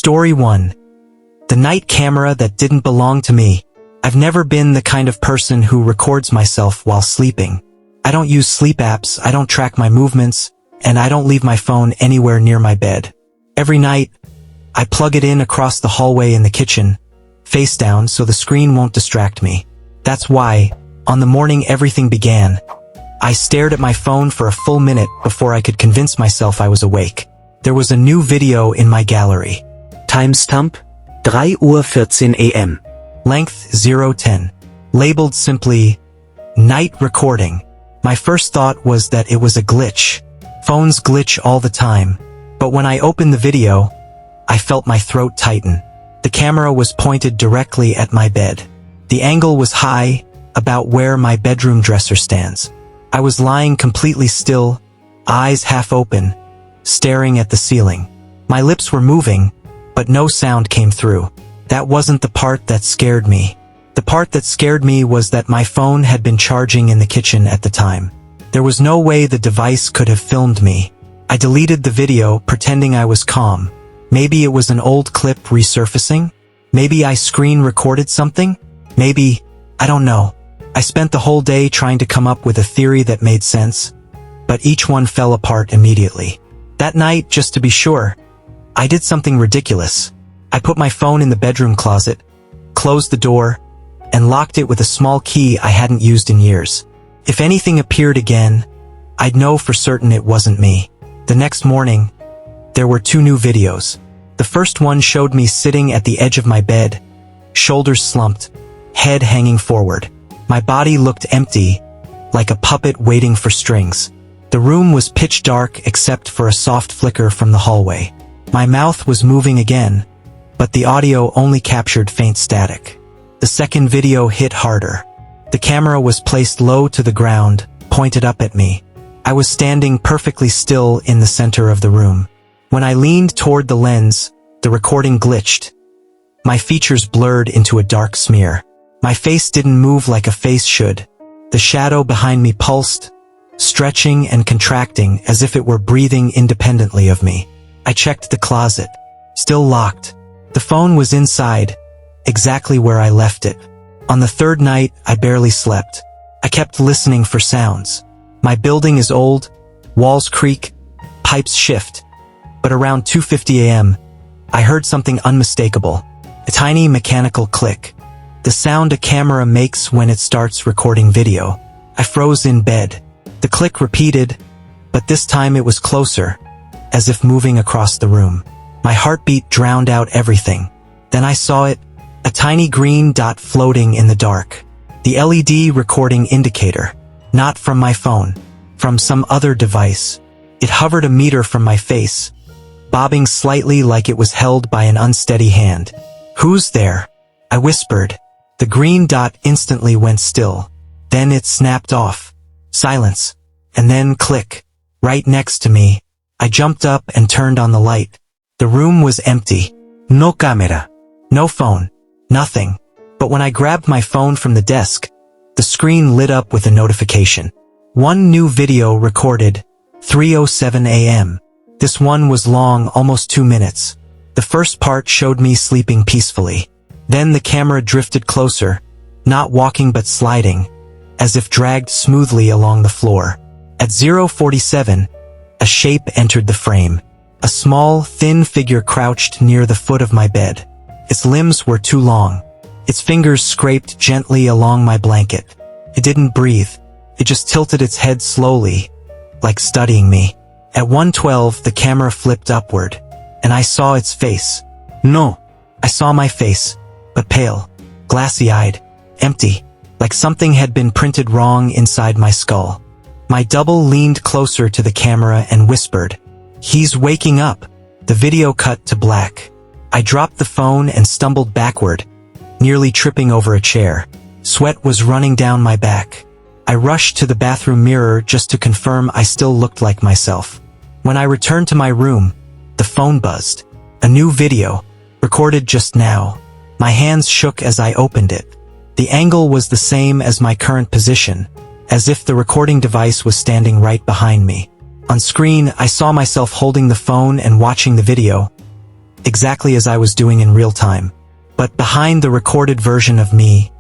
Story 1. The night camera that didn't belong to me. I've never been the kind of person who records myself while sleeping. I don't use sleep apps, I don't track my movements, and I don't leave my phone anywhere near my bed. Every night, I plug it in across the hallway in the kitchen, face down so the screen won't distract me. That's why, on the morning everything began, I stared at my phone for a full minute before I could convince myself I was awake. There was a new video in my gallery. Timestamp 3:14 AM. Length 0:10. Labeled simply, Night Recording. My first thought was that it was a glitch. Phones glitch all the time. But when I opened the video, I felt my throat tighten. The camera was pointed directly at my bed. The angle was high, about where my bedroom dresser stands. I was lying completely still, eyes half open, staring at the ceiling. My lips were moving, but no sound came through. That wasn't the part that scared me. The part that scared me was that my phone had been charging in the kitchen at the time. There was no way the device could have filmed me. I deleted the video, pretending I was calm. Maybe it was an old clip resurfacing? Maybe I screen recorded something? Maybe, I don't know. I spent the whole day trying to come up with a theory that made sense, but each one fell apart immediately. That night, just to be sure, I did something ridiculous. I put my phone in the bedroom closet, closed the door, and locked it with a small key I hadn't used in years. If anything appeared again, I'd know for certain it wasn't me. The next morning, there were 2 new videos. The first one showed me sitting at the edge of my bed, shoulders slumped, head hanging forward. My body looked empty, like a puppet waiting for strings. The room was pitch dark except for a soft flicker from the hallway. My mouth was moving again, but the audio only captured faint static. The second video hit harder. The camera was placed low to the ground, pointed up at me. I was standing perfectly still in the center of the room. When I leaned toward the lens, the recording glitched. My features blurred into a dark smear. My face didn't move like a face should. The shadow behind me pulsed, stretching and contracting as if it were breathing independently of me. I checked the closet. Still locked. The phone was inside, exactly where I left it. On the third night, I barely slept. I kept listening for sounds. My building is old, walls creak, pipes shift. But around 2:50 a.m., I heard something unmistakable. A tiny mechanical click. The sound a camera makes when it starts recording video. I froze in bed. The click repeated, but this time it was closer, as if moving across the room. My heartbeat drowned out everything. Then I saw it, a tiny green dot floating in the dark. The LED recording indicator. Not from my phone, from some other device. It hovered a meter from my face, bobbing slightly like it was held by an unsteady hand. "Who's there?" I whispered. The green dot instantly went still. Then it snapped off. Silence. And then click. Right next to me. I jumped up and turned on the light. The room was empty. No camera. No phone. Nothing. But when I grabbed my phone from the desk, the screen lit up with a notification. One new video recorded, 3:07 a.m. This one was long, almost 2 minutes. The first part showed me sleeping peacefully. Then the camera drifted closer, not walking but sliding, as if dragged smoothly along the floor. At 0:47, a shape entered the frame. A small, thin figure crouched near the foot of my bed. Its limbs were too long. Its fingers scraped gently along my blanket. It didn't breathe. It just tilted its head slowly, like studying me. At 1:12, the camera flipped upward, and I saw its face. No, I saw my face, but pale, glassy-eyed, empty, like something had been printed wrong inside my skull. My double leaned closer to the camera and whispered, "He's waking up." The video cut to black. I dropped the phone and stumbled backward, nearly tripping over a chair. Sweat was running down my back. I rushed to the bathroom mirror just to confirm I still looked like myself. When I returned to my room, the phone buzzed. A new video, recorded just now. My hands shook as I opened it. The angle was the same as my current position, as if the recording device was standing right behind me. On screen, I saw myself holding the phone and watching the video, exactly as I was doing in real time. But behind the recorded version of me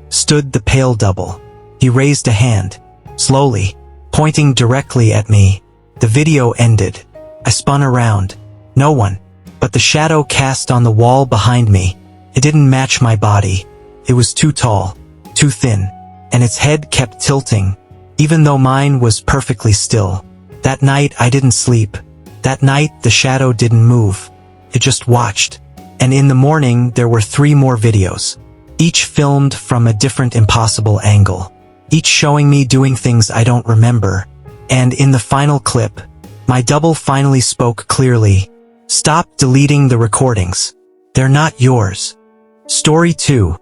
stood the pale double. He raised a hand, slowly, pointing directly at me. The video ended. I spun around. No one. But the shadow cast on the wall behind me. It didn't match my body. It was too tall, too thin, and its head kept tilting, even though mine was perfectly still. That night I didn't sleep. That night the shadow didn't move. It just watched. And in the morning there were 3 more videos, each filmed from a different impossible angle, each showing me doing things I don't remember. And in the final clip, my double finally spoke clearly. Stop deleting the recordings. They're not yours. Story 2.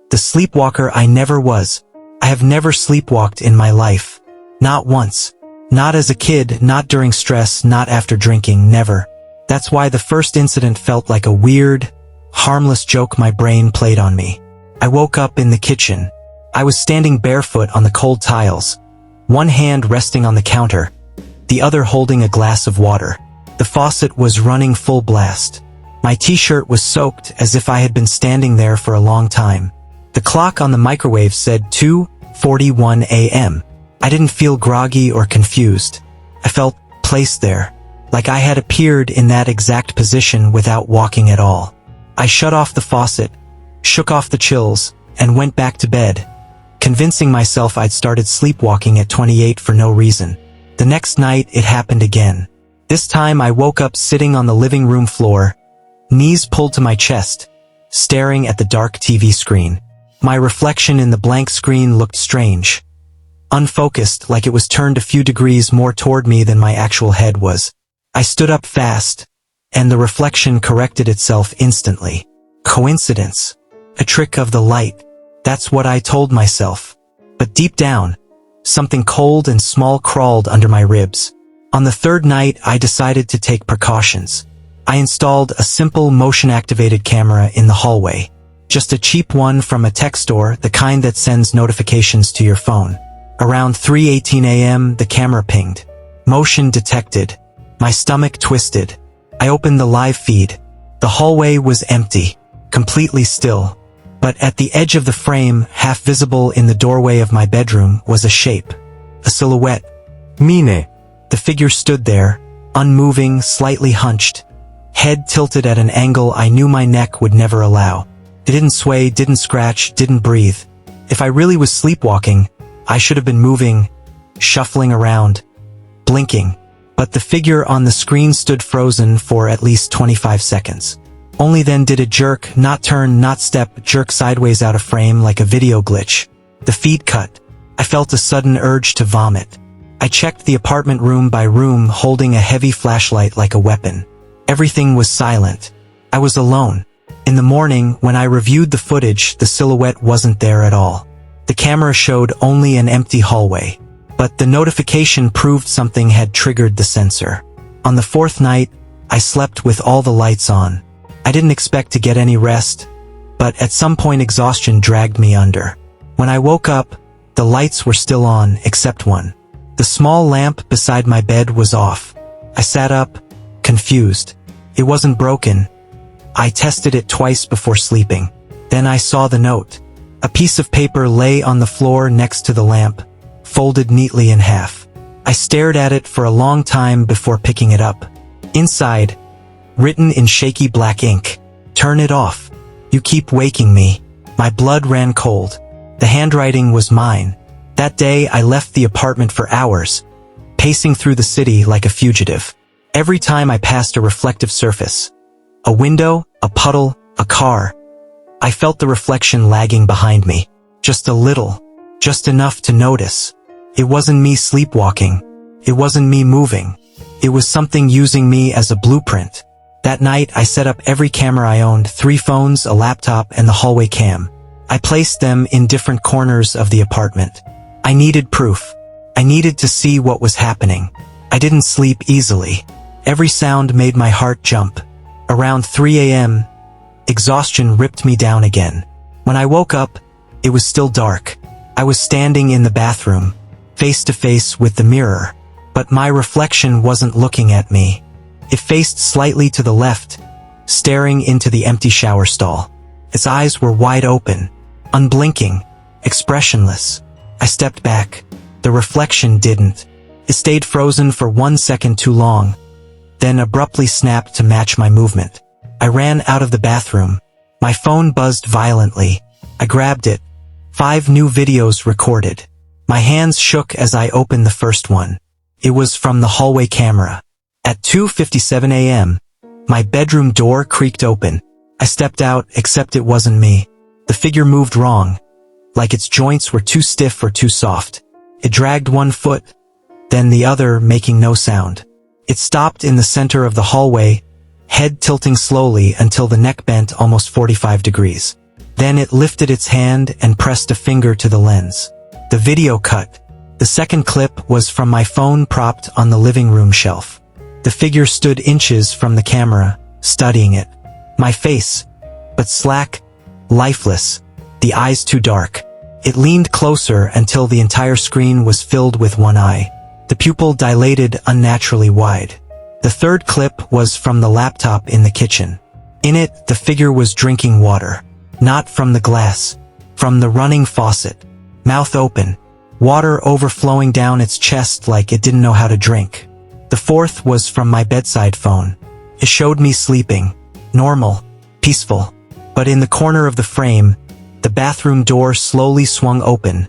The sleepwalker I never was. I have never sleepwalked in my life. Not once. Not as a kid, not during stress, not after drinking, never. That's why the first incident felt like a weird, harmless joke my brain played on me. I woke up in the kitchen. I was standing barefoot on the cold tiles, one hand resting on the counter, the other holding a glass of water. The faucet was running full blast. My t-shirt was soaked as if I had been standing there for a long time. The clock on the microwave said 2:41 a.m. I didn't feel groggy or confused. I felt placed there, like I had appeared in that exact position without walking at all. I shut off the faucet, shook off the chills, and went back to bed, convincing myself I'd started sleepwalking at 28 for no reason. The next night it happened again. This time I woke up sitting on the living room floor, knees pulled to my chest, staring at the dark TV screen. My reflection in the blank screen looked strange, unfocused, like it was turned a few degrees more toward me than my actual head was. I stood up fast, and the reflection corrected itself instantly. Coincidence? A trick of the light? That's what I told myself. But deep down, something cold and small crawled under my ribs. On the 3rd night, I decided to take precautions. I installed a simple motion-activated camera in the hallway. Just a cheap one from a tech store, the kind that sends notifications to your phone. Around 3:18 a.m., the camera pinged. Motion detected. My stomach twisted. I opened the live feed. The hallway was empty, completely still. But at the edge of the frame, half visible in the doorway of my bedroom, was a shape. A silhouette. Mine. The figure stood there, unmoving, slightly hunched, head tilted at an angle I knew my neck would never allow. It didn't sway, didn't scratch, didn't breathe. If I really was sleepwalking, I should have been moving, shuffling around, blinking. But the figure on the screen stood frozen for at least 25 seconds. Only then did it jerk, not turn, not step, jerk sideways out of frame like a video glitch. The feed cut. I felt a sudden urge to vomit. I checked the apartment room by room, holding a heavy flashlight like a weapon. Everything was silent. I was alone. In the morning, when I reviewed the footage, the silhouette wasn't there at all. The camera showed only an empty hallway. But the notification proved something had triggered the sensor. On the 4th night, I slept with all the lights on. I didn't expect to get any rest, but at some point exhaustion dragged me under. When I woke up, the lights were still on, except one. The small lamp beside my bed was off. I sat up, confused. It wasn't broken. I tested it twice before sleeping. Then I saw the note. A piece of paper lay on the floor next to the lamp, folded neatly in half. I stared at it for a long time before picking it up. Inside, written in shaky black ink, "Turn it off. You keep waking me." My blood ran cold. The handwriting was mine. That day I left the apartment for hours, pacing through the city like a fugitive. Every time I passed a reflective surface, a window, a puddle, a car, I felt the reflection lagging behind me. Just a little, just enough to notice. It wasn't me sleepwalking. It wasn't me moving. It was something using me as a blueprint. That night I set up every camera I owned, 3 phones, a laptop, and the hallway cam. I placed them in different corners of the apartment. I needed proof. I needed to see what was happening. I didn't sleep easily. Every sound made my heart jump. Around 3 a.m., exhaustion ripped me down again. When I woke up, it was still dark. I was standing in the bathroom, face to face with the mirror, but my reflection wasn't looking at me. It faced slightly to the left, staring into the empty shower stall. Its eyes were wide open, unblinking, expressionless. I stepped back. The reflection didn't. It stayed frozen for 1 second too long, then abruptly snapped to match my movement. I ran out of the bathroom. My phone buzzed violently. I grabbed it. 5 new videos recorded. My hands shook as I opened the first one. It was from the hallway camera. At 2:57 a.m., my bedroom door creaked open. I stepped out, except it wasn't me. The figure moved wrong, like its joints were too stiff or too soft. It dragged one foot, then the other, making no sound. It stopped in the center of the hallway, head tilting slowly until the neck bent almost 45 degrees. Then it lifted its hand and pressed a finger to the lens. The video cut. The second clip was from my phone propped on the living room shelf. The figure stood inches from the camera, studying it. My face, but slack, lifeless, the eyes too dark. It leaned closer until the entire screen was filled with one eye. The pupil dilated unnaturally wide. The third clip was from the laptop in the kitchen. In it, the figure was drinking water. Not from the glass, from the running faucet. Mouth open, water overflowing down its chest like it didn't know how to drink. The fourth was from my bedside phone. It showed me sleeping, normal, peaceful. But in the corner of the frame, the bathroom door slowly swung open,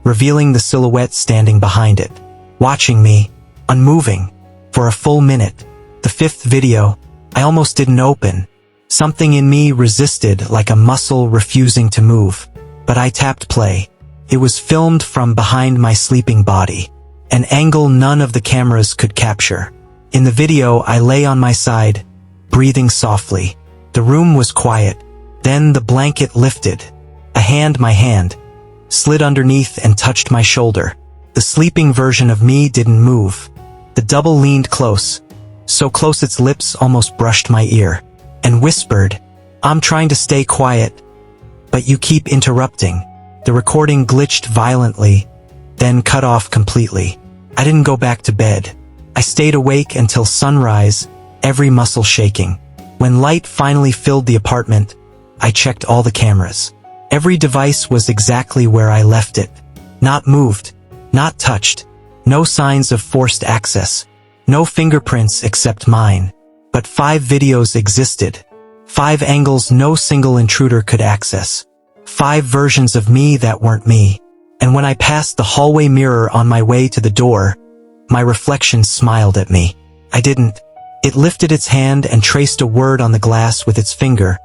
revealing the silhouette standing behind it, watching me, unmoving, for a full minute. The fifth video, I almost didn't open. Something in me resisted like a muscle refusing to move. But I tapped play. It was filmed from behind my sleeping body, an angle none of the cameras could capture. In the video, I lay on my side, breathing softly. The room was quiet. Then the blanket lifted. My hand, slid underneath and touched my shoulder. The sleeping version of me didn't move. The double leaned close, so close its lips almost brushed my ear, and whispered, "I'm trying to stay quiet, but you keep interrupting." The recording glitched violently, then cut off completely. I didn't go back to bed. I stayed awake until sunrise, every muscle shaking. When light finally filled the apartment, I checked all the cameras. Every device was exactly where I left it. Not moved, not touched. No signs of forced access. No fingerprints except mine. But 5 videos existed. 5 angles no single intruder could access. 5 versions of me that weren't me. And when I passed the hallway mirror on my way to the door, my reflection smiled at me. I didn't. It lifted its hand and traced a word on the glass with its finger,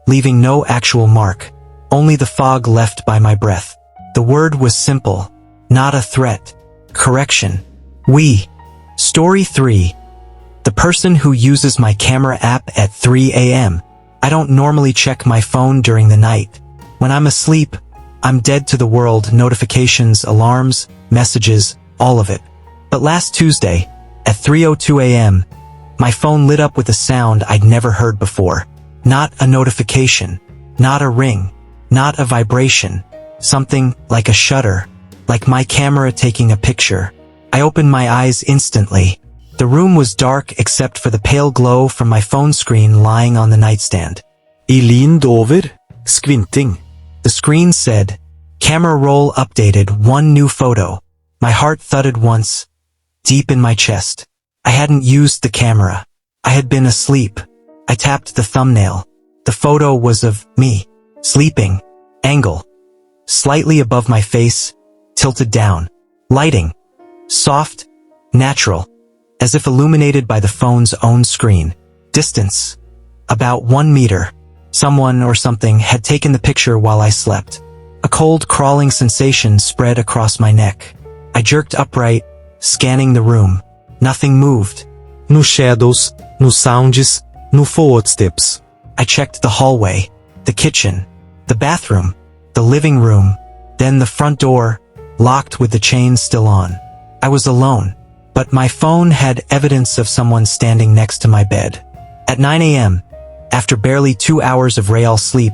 leaving no actual mark. Only the fog left by my breath. The word was simple, not a threat. Correction. We. Story 3. The person who uses my camera app at 3 a.m. I don't normally check my phone during the night. When I'm asleep, I'm dead to the world, notifications, alarms, messages, all of it. But last Tuesday, at 3:02 a.m., my phone lit up with a sound I'd never heard before. Not a notification, not a ring, not a vibration, something like a shutter, like my camera taking a picture. I opened my eyes instantly. The room was dark except for the pale glow from my phone screen lying on the nightstand. I leaned over, squinting. The screen said, "Camera roll updated, 1 new photo." My heart thudded once, deep in my chest. I hadn't used the camera. I had been asleep. I tapped the thumbnail. The photo was of me, sleeping, angle, slightly above my face, tilted down. Lighting, soft, natural, as if illuminated by the phone's own screen. Distance, about 1 meter. Someone or something had taken the picture while I slept. A cold crawling sensation spread across my neck. I jerked upright, scanning the room. Nothing moved. No shadows, no sounds, no footsteps. I checked the hallway, the kitchen, the bathroom, the living room, then the front door, locked with the chain still on. I was alone, but my phone had evidence of someone standing next to my bed. At 9 a.m., after barely 2 hours of real sleep,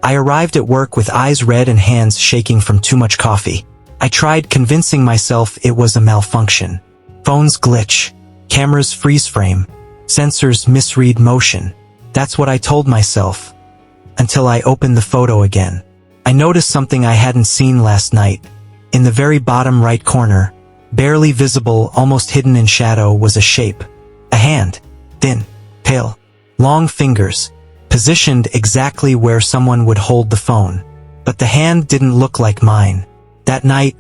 I arrived at work with eyes red and hands shaking from too much coffee. I tried convincing myself it was a malfunction. Phones glitch, cameras freeze frame, sensors misread motion. That's what I told myself. Until I opened the photo again. I noticed something I hadn't seen last night. In the very bottom right corner, barely visible, almost hidden in shadow, was a shape. A hand. Thin. Pale. Long fingers. Positioned exactly where someone would hold the phone. But the hand didn't look like mine. That night,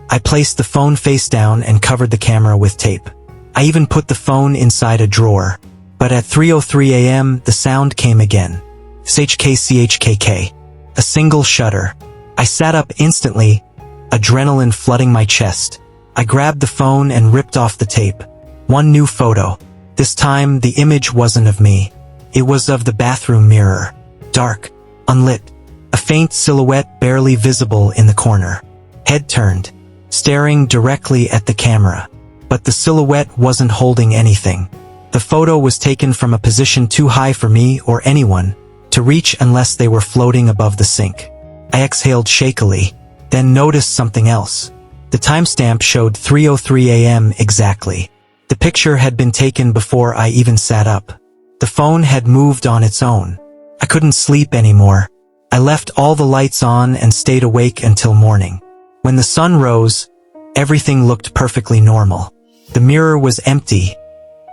I placed the phone face down and covered the camera with tape. I even put the phone inside a drawer. But at 3:03 a.m., the sound came again. CHKCHKK. A single shudder. I sat up instantly, adrenaline flooding my chest. I grabbed the phone and ripped off the tape. One new photo. This time, the image wasn't of me. It was of the bathroom mirror. Dark. Unlit. A faint silhouette barely visible in the corner. Head turned. Staring directly at the camera. But the silhouette wasn't holding anything. The photo was taken from a position too high for me or anyone to reach unless they were floating above the sink. I exhaled shakily, then noticed something else. The timestamp showed 3:03 a.m. exactly. The picture had been taken before I even sat up. The phone had moved on its own. I couldn't sleep anymore. I left all the lights on and stayed awake until morning. When the sun rose, everything looked perfectly normal. The mirror was empty.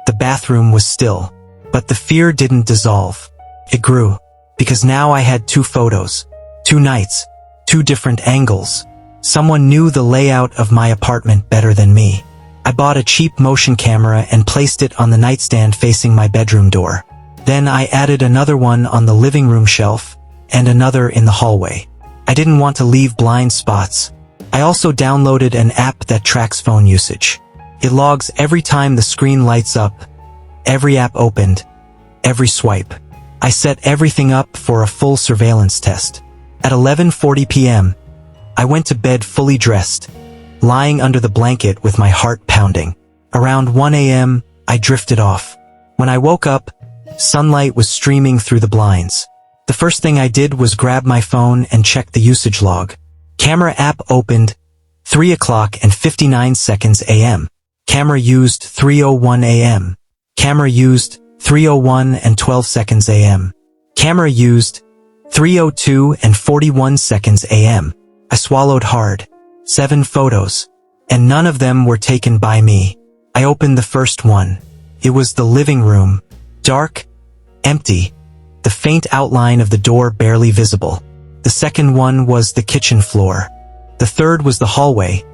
The bathroom was still. But the fear didn't dissolve. It grew. Because now I had two photos. 2 nights. 2 different angles. Someone knew the layout of my apartment better than me. I bought a cheap motion camera and placed it on the nightstand facing my bedroom door. Then I added another one on the living room shelf, and another in the hallway. I didn't want to leave blind spots. I also downloaded an app that tracks phone usage. It logs every time the screen lights up, every app opened, every swipe. I set everything up for a full surveillance test. At 11:40 p.m., I went to bed fully dressed, lying under the blanket with my heart pounding. Around 1 a.m., I drifted off. When I woke up, sunlight was streaming through the blinds. The first thing I did was grab my phone and check the usage log. Camera app opened, 3:59 a.m. Camera used 3:01 a.m. Camera used 3:01 and 12 seconds a.m. Camera used 3:02 and 41 seconds a.m. I swallowed hard. 7 photos. And none of them were taken by me. I opened the first one. It was the living room. Dark. Empty. The faint outline of the door barely visible. The second one was the kitchen floor. The third was the hallway.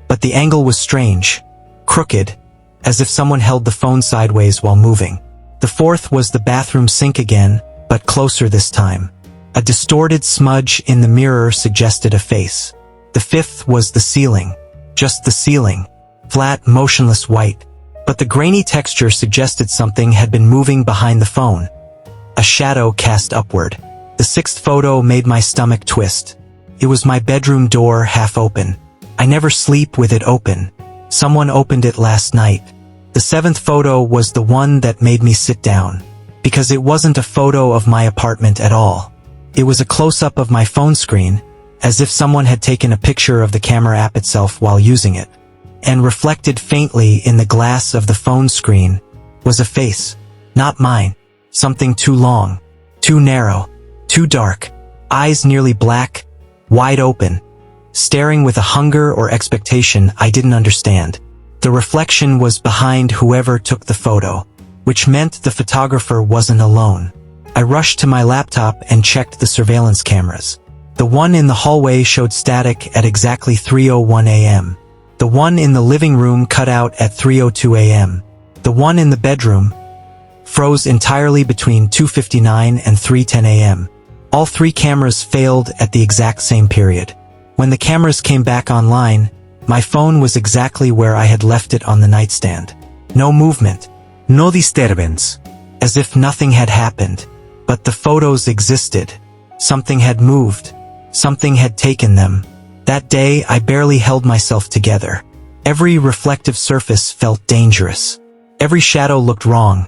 But the angle was strange. Crooked. As if someone held the phone sideways while moving. The fourth was the bathroom sink again, but closer this time. A distorted smudge in the mirror suggested a face. The fifth was the ceiling. Just the ceiling. Flat, motionless white. But the grainy texture suggested something had been moving behind the phone. A shadow cast upward. The sixth photo made my stomach twist. It was my bedroom door half open. I never sleep with it open. Someone opened it last night. The seventh photo was the one that made me sit down. Because it wasn't a photo of my apartment at all. It was a close-up of my phone screen, as if someone had taken a picture of the camera app itself while using it. And reflected faintly in the glass of the phone screen was a face. Not mine. Something too long. Too narrow. Too dark. Eyes nearly black. Wide open. Staring with a hunger or expectation I didn't understand. The reflection was behind whoever took the photo, which meant the photographer wasn't alone. I rushed to my laptop and checked the surveillance cameras. The one in the hallway showed static at exactly 3:01 a.m. The one in the living room cut out at 3:02 a.m. The one in the bedroom froze entirely between 2:59 and 3:10 a.m. All 3 cameras failed at the exact same period. When the cameras came back online, my phone was exactly where I had left it on the nightstand. No movement. No disturbance. As if nothing had happened. But the photos existed. Something had moved. Something had taken them. That day, I barely held myself together. Every reflective surface felt dangerous. Every shadow looked wrong.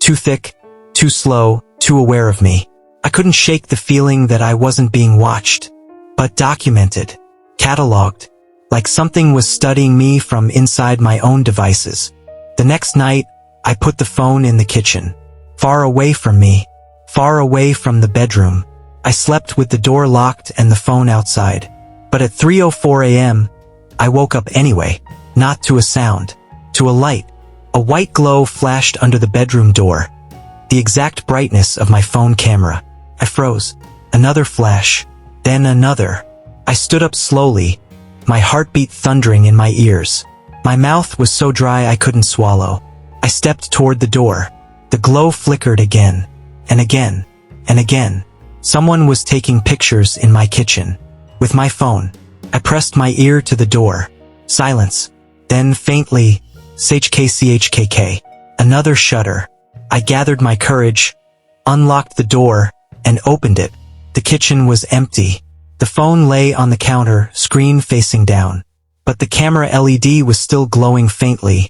Too thick, too slow, too aware of me. I couldn't shake the feeling that I wasn't being watched, but documented, cataloged, like something was studying me from inside my own devices. The next night, I put the phone in the kitchen, far away from me. far away from the bedroom. I slept with the door locked and the phone outside. But at 3:04 a.m., I woke up anyway, not to a sound, to a light. A white glow flashed under the bedroom door, the exact brightness of my phone camera. I froze. Another flash, then another. I stood up slowly, my heartbeat thundering in my ears. My mouth was so dry I couldn't swallow. I stepped toward the door. The glow flickered again, and again, and again. Someone was taking pictures in my kitchen. With my phone, I pressed my ear to the door. Silence. Then faintly, chkchkk. Another shudder. I gathered my courage, unlocked the door, and opened it. The kitchen was empty. The phone lay on the counter, screen facing down. But the camera LED was still glowing faintly,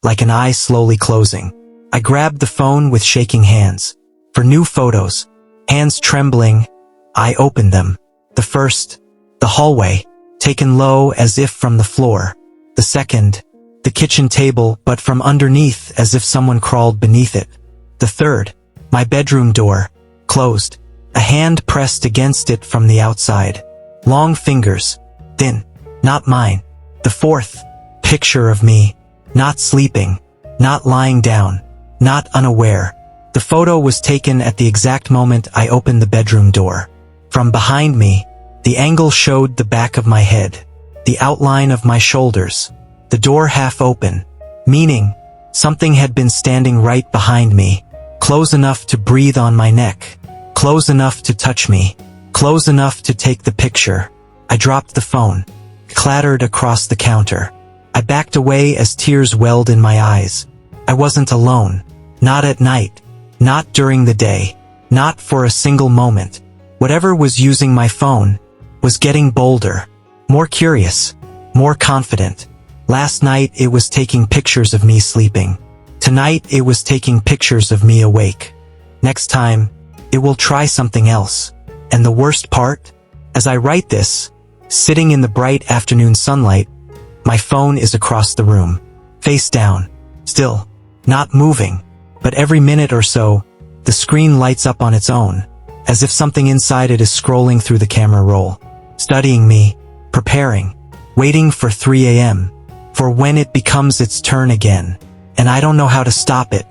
like an eye slowly closing. I grabbed the phone with shaking hands. For new photos. Hands trembling, I opened them. The first, the hallway, taken low as if from the floor. The second, the kitchen table, but from underneath as if someone crawled beneath it. The third, my bedroom door, closed. A hand pressed against it from the outside. Long fingers, thin, not mine. The fourth, picture of me, not sleeping, not lying down, not unaware. The photo was taken at the exact moment I opened the bedroom door. From behind me, the angle showed the back of my head, the outline of my shoulders, the door half open, meaning something had been standing right behind me, close enough to breathe on my neck, close enough to touch me, close enough to take the picture. I dropped the phone, clattered across the counter. I backed away as tears welled in my eyes. I wasn't alone, not at night. Not during the day, not for a single moment. Whatever was using my phone was getting bolder, more curious, more confident. Last night it was taking pictures of me sleeping. Tonight it was taking pictures of me awake. Next time, it will try something else. And the worst part? As I write this, sitting in the bright afternoon sunlight, my phone is across the room, face down, still, not moving. But every minute or so, the screen lights up on its own, as if something inside it is scrolling through the camera roll, studying me, preparing, waiting for 3 a.m., for when it becomes its turn again. And I don't know how to stop it.